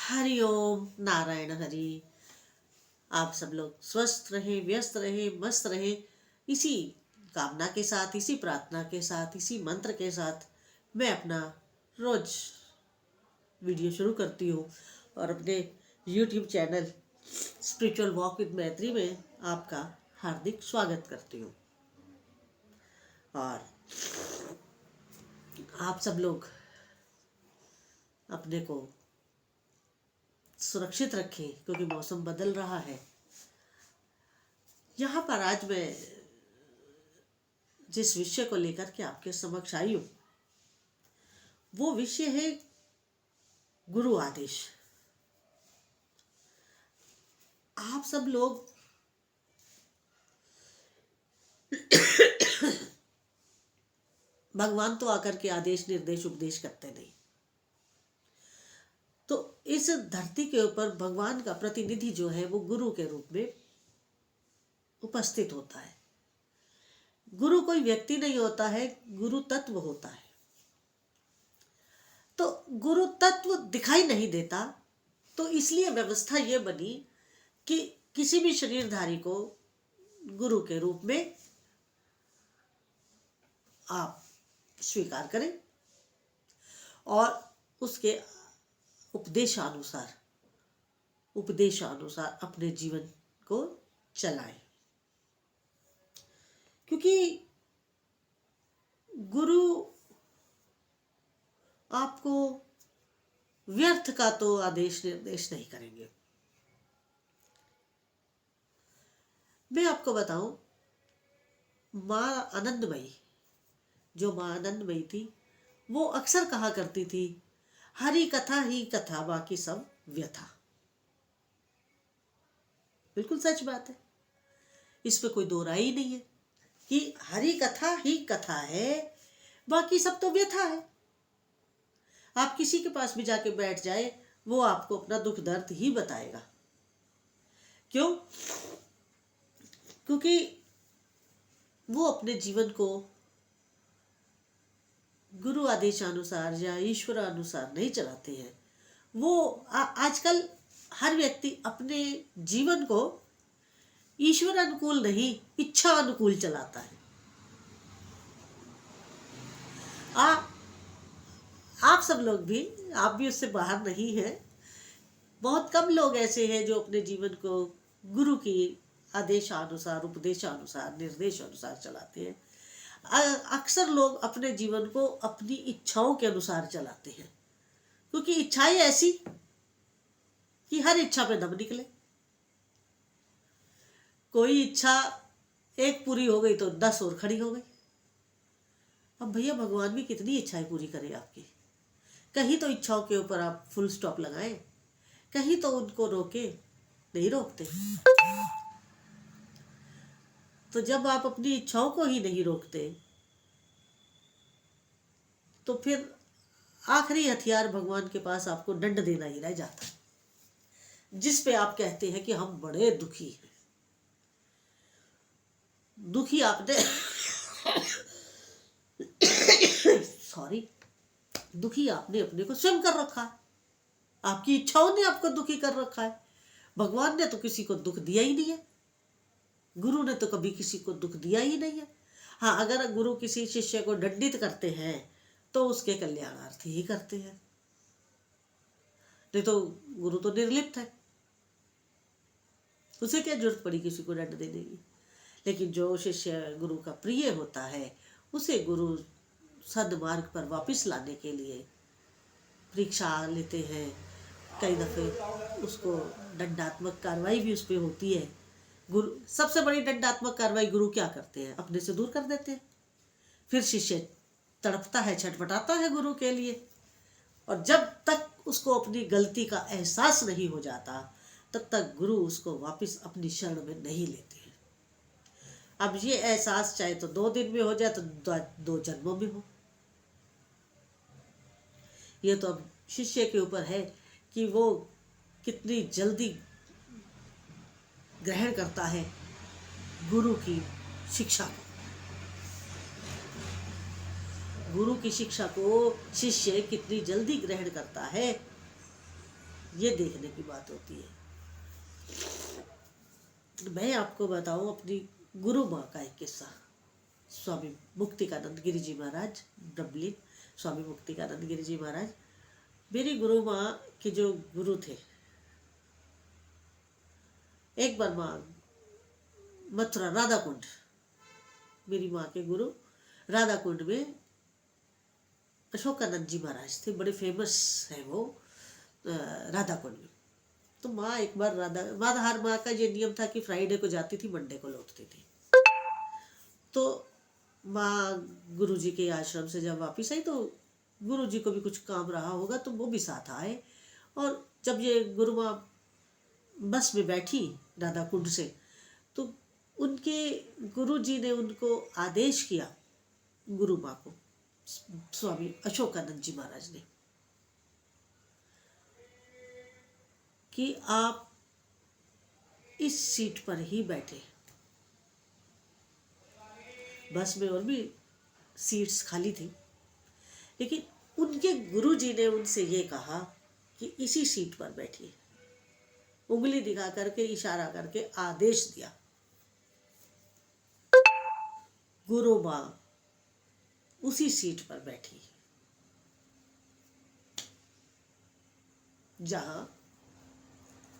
हरि ओम नारायण हरि। आप सब लोग स्वस्थ रहे, व्यस्त रहे, मस्त रहे। इसी कामना के साथ, इसी प्रार्थना के साथ, इसी मंत्र के साथ मैं अपना रोज वीडियो शुरू करती हूँ और अपने YouTube channel spiritual walk with मैत्री में आपका हार्दिक स्वागत करती हूँ। और आप सब लोग अपने को सुरक्षित रखें क्योंकि मौसम बदल रहा है। यहाँ पर आज मैं जिस विषय को लेकर के आपके समक्ष आई हूँ वो विषय है गुरु आदेश। आप सब लोग भगवान तो आकर के आदेश निर्देश उपदेश करते नहीं, तो इस धरती के ऊपर भगवान का प्रतिनिधि जो है वो गुरु के रूप में उपस्थित होता है। गुरु कोई व्यक्ति नहीं होता है, गुरु तत्व होता है। तो गुरु तत्व दिखाई नहीं देता, तो इसलिए व्यवस्था ये बनी कि किसी भी शरीरधारी को गुरु के रूप में आप स्वीकार करें और उसके उपदेशानुसार अपने जीवन को चलाएं। क्योंकि गुरु आपको व्यर्थ का तो आदेश निर्देश नहीं करेंगे। मैं आपको बताऊं, माँ आनंदमयी, जो माँ आनंदमयी थी, वो अक्सर कहा करती थी, हरि कथा ही कथा, बाकी सब व्यथा। बिल्कुल सच बात है, इस पे कोई दो राय ही नहीं है कि हरि कथा ही कथा है, बाकी सब तो व्यथा है। आप किसी के पास भी जाके बैठ जाए, वो आपको अपना दुख दर्द ही बताएगा। क्यों? क्योंकि वो अपने जीवन को गुरु आदेशानुसार या ईश्वर अनुसार नहीं चलाते हैं। वो आजकल हर व्यक्ति अपने जीवन को ईश्वर अनुकूल नहीं, इच्छा अनुकूल चलाता है। आप सब लोग भी, आप भी उससे बाहर नहीं हैं। बहुत कम लोग ऐसे हैं जो अपने जीवन को गुरु की आदेशानुसार, उपदेशानुसार, निर्देशानुसार चलाते हैं। अक्सर लोग अपने जीवन को अपनी इच्छाओं के अनुसार चलाते हैं, क्योंकि इच्छाएं ऐसी कि हर इच्छा पे दम निकले। कोई इच्छा एक पूरी हो गई तो 10 और खड़ी हो गई। अब भैया भगवान भी कितनी इच्छाएं पूरी करे आपकी। कहीं तो इच्छाओं के ऊपर आप फुल स्टॉप लगाएं, कहीं तो उनको रोके, नहीं रोकते। तो जब आप अपनी इच्छाओं को ही नहीं रोकते, तो फिर आखिरी हथियार भगवान के पास आपको दंड देना ही रह जाता है, जिस पे आप कहते हैं कि हम बड़े दुखी हैं। दुखी आपने सॉरी, दुखी आपने अपने को स्वयं कर रखा है। आपकी इच्छाओं ने आपको दुखी कर रखा है। भगवान ने तो किसी को दुख दिया ही नहीं है, गुरु ने तो कभी किसी को दुख दिया ही नहीं है। हाँ, अगर गुरु किसी शिष्य को दंडित करते हैं तो उसके कल्याणार्थ ही करते हैं, नहीं तो गुरु तो निर्लिप्त है, उसे क्या जरूरत पड़ी किसी को दंड देने की। लेकिन जो शिष्य गुरु का प्रिय होता है, उसे गुरु सद्मार्ग पर वापस लाने के लिए परीक्षा लेते हैं। कई दफे उसको दंडात्मक कार्रवाई भी उस पर होती है। गुरु, सबसे बड़ी दंडात्मक कार्रवाई गुरु क्या करते हैं? अपने से दूर कर देते हैं। फिर शिष्य तड़पता है, छटपटाता है गुरु के लिए, और जब तक उसको अपनी गलती का एहसास नहीं हो जाता, तब तक गुरु उसको वापस अपनी शरण में नहीं लेते हैं। अब ये एहसास चाहे तो 2 दिन में हो जाए, तो 2 जन्मों में हो। ये तो अब शिष्य के ऊपर है कि वो कितनी जल्दी ग्रहण करता है गुरु की शिक्षा को। गुरु की शिक्षा को शिष्य कितनी जल्दी ग्रहण करता है, ये देखने की बात होती है। मैं आपको बताऊं अपनी गुरु माँ का एक किस्सा। स्वामी मुक्तिकानंद गिरी जी महाराज, डबलिन, स्वामी मुक्तिकानंद गिरी जी महाराज मेरी गुरु माँ के जो गुरु थे। एक बार माँ मथुरा राधा कुंड, मेरी माँ के गुरु राधा कुंड में अशोकानंद जी महाराज थे, बड़े फेमस है वो राधा कुंड में। तो माँ एक बार हर माँ का ये नियम था कि फ्राइडे को जाती थी, मंडे को लौटती थी। तो माँ गुरु जी के आश्रम से जब वापिस आई तो गुरु जी को भी कुछ काम रहा होगा तो वो भी साथ आए। और जब ये गुरु माँ बस में बैठी राधा कुंड से, तो उनके गुरु जी ने उनको आदेश किया, गुरु माँ को, स्वामी अशोकानंद जी महाराज ने, कि आप इस सीट पर ही बैठे। बस में और भी सीट्स खाली थी, लेकिन उनके गुरुजी ने उनसे ये कहा कि इसी सीट पर बैठिए। उंगली दिखा करके, इशारा करके आदेश दिया। गुरु माँ उसी सीट पर बैठी जहां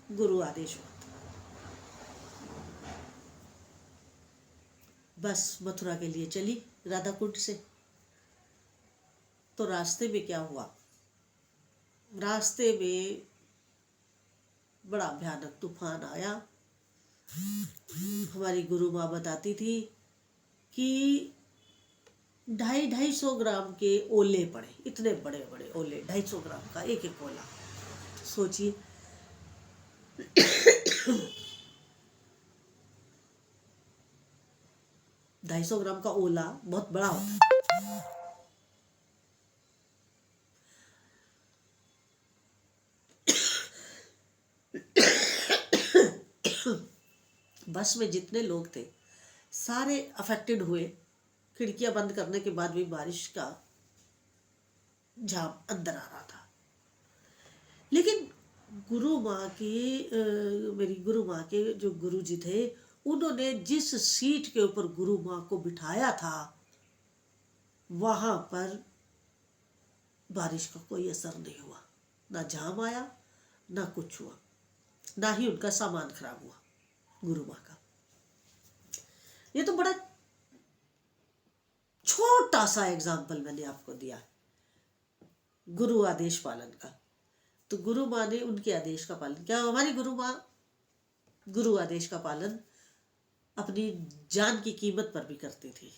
गुरु आदेश हुआ था। बस मथुरा के लिए चली राधा कुंड से। तो रास्ते में क्या हुआ, रास्ते में बड़ा भयानक तूफान आया। हमारी गुरु माँ बताती थी कि 250-250 ग्राम के ओले पड़े, इतने बड़े बड़े ओले, 250 ग्राम का एक एक ओला। सोचिए 250 ग्राम का ओला बहुत बड़ा होता है। बस में जितने लोग थे सारे अफेक्टेड हुए। खिड़कियां बंद करने के बाद भी बारिश का झाप अंदर आ रहा था। लेकिन गुरु माँ की मेरी गुरु माँ के जो गुरु जी थे, उन्होंने जिस सीट के ऊपर गुरु माँ को बिठाया था, वहां पर बारिश का कोई असर नहीं हुआ। ना जाम आया, ना कुछ हुआ, ना ही उनका सामान खराब हुआ गुरु माँ का। ये तो बड़ा छोटा सा एग्जाम्पल मैंने आपको दिया गुरु आदेश पालन का। तो गुरु माँ ने उनके आदेश का पालन किया। हमारी गुरु माँ गुरु आदेश का पालन अपनी जान की कीमत पर भी करती थी।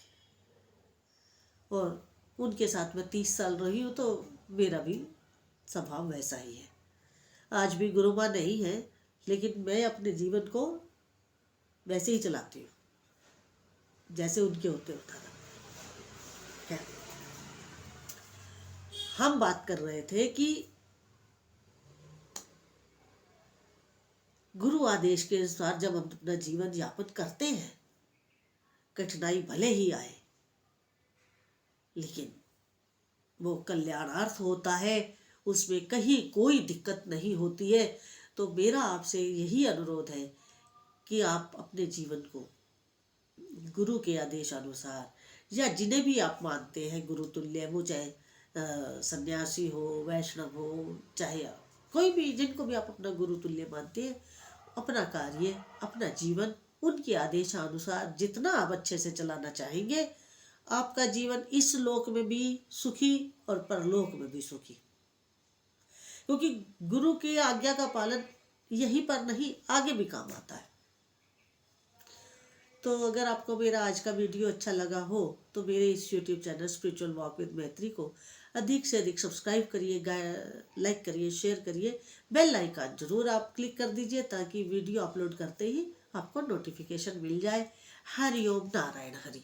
और उनके साथ में 30 साल रही हूँ, तो मेरा भी स्वभाव वैसा ही है। आज भी गुरु माँ नहीं है, लेकिन मैं अपने जीवन को वैसे ही चलाती हूँ जैसे उनके होते होता था। क्या हम बात कर रहे थे कि गुरु आदेश के अनुसार जब हम अपना जीवन यापन करते हैं, कठिनाई भले ही आए, लेकिन वो कल्याणार्थ होता है, उसमें कहीं कोई दिक्कत नहीं होती है। तो मेरा आपसे यही अनुरोध है कि आप अपने जीवन को गुरु के आदेश अनुसार, या जिन्हें भी आप मानते हैं गुरु तुल्य, वो चाहे सन्यासी हो, वैष्णव हो, चाहे कोई भी, जिनको भी आप अपना गुरु तुल्य मानते हैं, अपना कार्य, अपना जीवन उनके आदेशानुसार जितना आप अच्छे से चलाना चाहेंगे, आपका जीवन इस लोक में भी सुखी और परलोक में भी सुखी। क्योंकि गुरु की आज्ञा का पालन यहीं पर नहीं, आगे भी काम आता है। तो अगर आपको मेरा आज का वीडियो अच्छा लगा हो तो मेरे इस YouTube channel spiritual walk with मैत्री को अधिक से अधिक सब्सक्राइब करिए, लाइक करिए, शेयर करिए, बेल आइकन जरूर आप क्लिक कर दीजिए ताकि वीडियो अपलोड करते ही आपको नोटिफिकेशन मिल जाए। हरि ओम नारायण हरि।